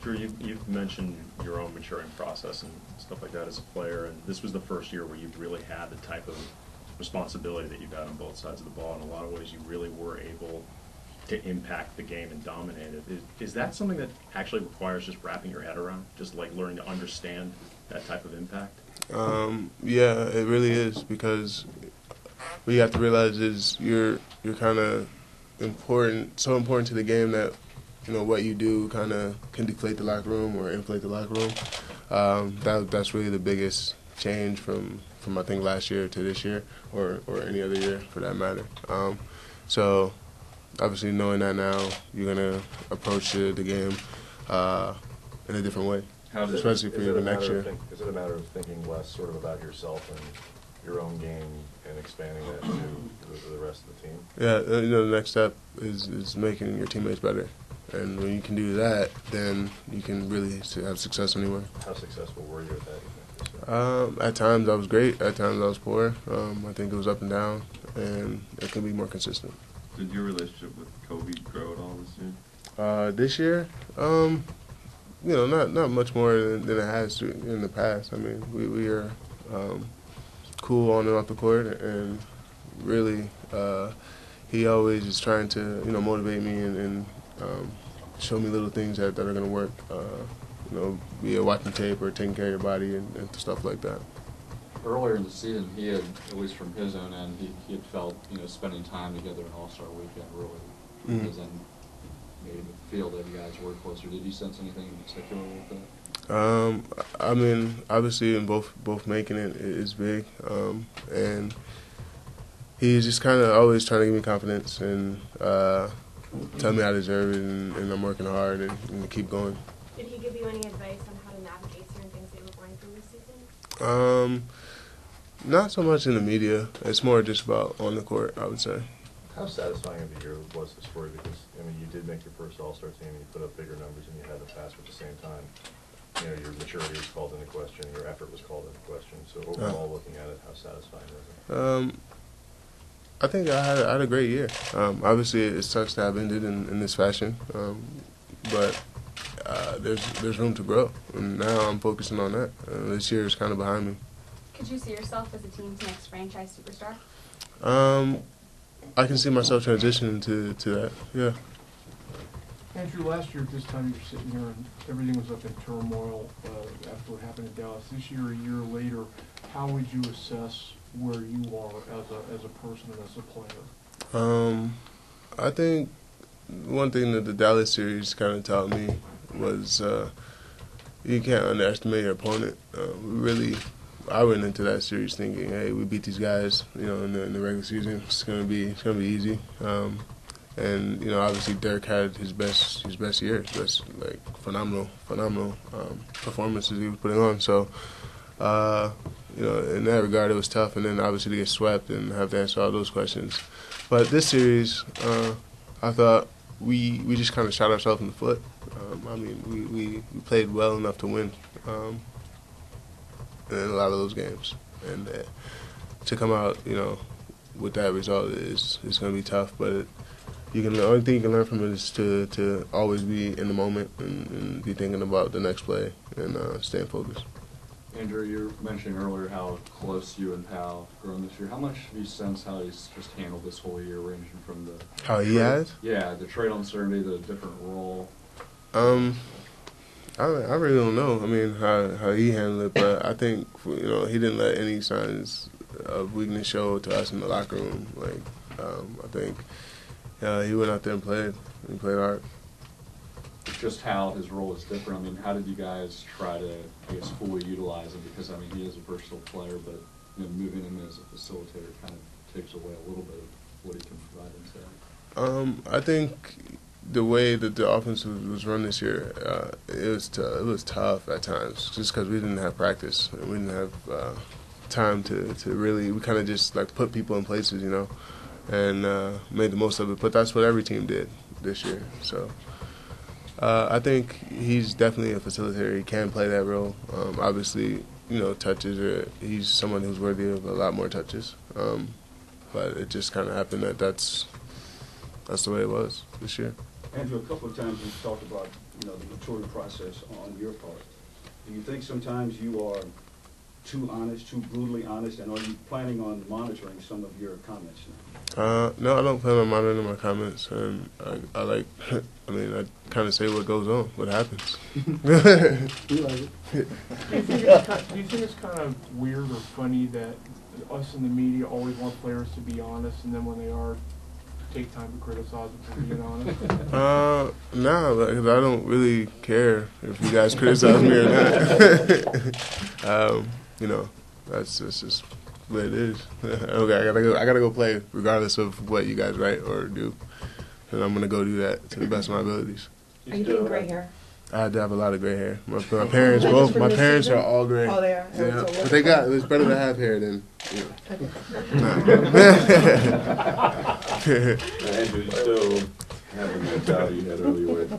Drew, you've mentioned your own maturing process and stuff like that as a player, and this was the first year where you really had the type of responsibility that you've had on both sides of the ball. In a lot of ways, you really were able to impact the game and dominate it. Is that something that actually requires just wrapping your head around, just like learning to understand that type of impact? Yeah, it really is, because what you have to realize is you're kind of so important to the game that, you know, what you do kind of can deflate the locker room or inflate the locker room. That's really the biggest change from I think last year to this year, or any other year for that matter. So obviously knowing that now, you're gonna approach the game in a different way, especially for the next year. Is it a matter of thinking less sort of about yourself and your own game and expanding that to the rest of the team? Yeah, you know, the next step is making your teammates better. And when you can do that, then you can really have success anywhere. How successful were you at that, you think? At times I was great, at times I was poor. I think it was up and down, and it can be more consistent. Did your relationship with Kobe grow at all this year? This year, you know, not much more than it has in the past. I mean, we are cool on and off the court, and really, he always is trying to, you know, motivate me and show me little things that are going to work. You know, be it watching tape or taking care of your body and stuff like that. Earlier in the season, he had, at least from his own end, he had felt, you know, spending time together in All-Star Weekend really, from his end, made him feel that you guys were closer. Did you sense anything in particular with that? I mean, obviously, in both making it is big, and he's just kind of always trying to give me confidence and tell me I deserve it, and I'm working hard and keep going. Did he give you any advice on how to navigate certain things that you were going through this season? Not so much in the media. It's more just about on the court, I would say. How satisfying of a year was this for you? Because, I mean, you did make your first All-Star team, and you put up bigger numbers, and you had the pass at the same time. You know, your maturity was called into question, your effort was called into question. So overall, looking at it, how satisfying was it? I think I had a great year. Obviously, it sucks to have ended in this fashion, but there's room to grow, and now I'm focusing on that. This year is kind of behind me. Could you see yourself as the team's next franchise superstar? I can see myself transitioning to that, yeah. Andrew, last year at this time you were sitting here and everything was up in turmoil after what happened in Dallas. This year, a year later, how would you assess where you are as a person and as a player? I think one thing that the Dallas series kind of taught me was you can't underestimate your opponent. I went into that series thinking, hey, we beat these guys, you know, in the regular season. It's gonna be easy. And you know, obviously Dirk had his best year, like phenomenal performances he was putting on. So, you know, in that regard, it was tough. And then obviously to get swept and have to answer all those questions. But this series, I thought we just kind of shot ourselves in the foot. I mean, we played well enough to win in a lot of those games, and to come out, you know, with that result is going to be tough. But the only thing you can learn from it is to always be in the moment and be thinking about the next play and staying focused. Andrew, you were mentioning earlier how close you and Pal have grown this year. How much have you sensed how he's just handled this whole year, ranging from the how he has? Yeah, the trade uncertainty, the different role. I really don't know. I mean, how he handled it, but I think, you know, he didn't let any signs of weakness show to us in the locker room. Like, I think he went out there and played. He played hard. Just how his role is different. I mean, how did you guys try to, I guess, fully utilize him? Because, I mean, he is a versatile player, but, you know, moving him as a facilitator kind of takes away a little bit of what he can provide himself. I think the way that the offense was run this year, it was tough at times, just because we didn't have practice and we didn't have time to really. We kind of just like put people in places, you know, and made the most of it. But that's what every team did this year. So I think he's definitely a facilitator. He can play that role. Obviously, you know, touches. He's someone who's worthy of a lot more touches. But it just kind of happened that's the way it was this year. Andrew, a couple of times you've talked about, the maturity process on your part. Do you think sometimes you are too honest, too brutally honest, and are you planning on monitoring some of your comments now? No, I don't plan on monitoring my comments, and I like, I kind of say what goes on, what happens. Do you think it's kind of weird or funny that us in the media always want players to be honest, and then when they are, take time to criticize them for being honest? Nah, because I don't really care if you guys criticize me or not. That's just what it is. Okay, I gotta go play regardless of what you guys write or do, and I'm gonna go do that to the best of my abilities. Are you doing gray hair? I had to have a lot of gray hair. My parents, both my parents are all gray. Oh, they are. Yeah, So but it's better to have hair than. Andrew, you still have the mentality you had earlier with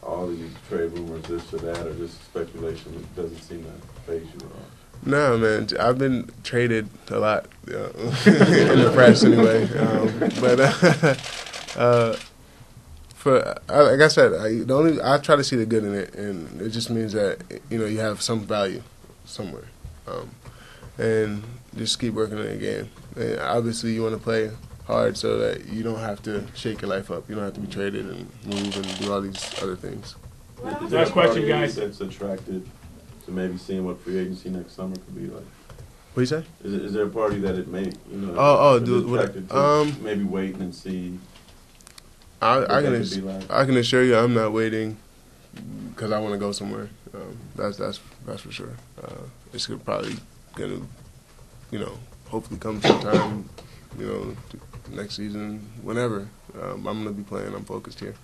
all these trade rumors, this or that, or just speculation. It doesn't seem to faze you at all. No, man. I've been traded a lot in the press anyway. Like I said, I try to see the good in it, and it just means that you have some value somewhere, and just keep working on the game. And obviously, you want to play hard so that you don't have to shake your life up. You don't have to be traded and move and do all these other things. Is there a Last part question, of you guys. that's attracted to maybe seeing what free agency next summer could be like? What do you say? Is there a party that it may, attracted to maybe waiting and see? I what that could be like? can assure you, I'm not waiting because I want to go somewhere. That's for sure. It's probably gonna, hopefully come sometime, next season, whenever. I'm gonna be playing. I'm focused here.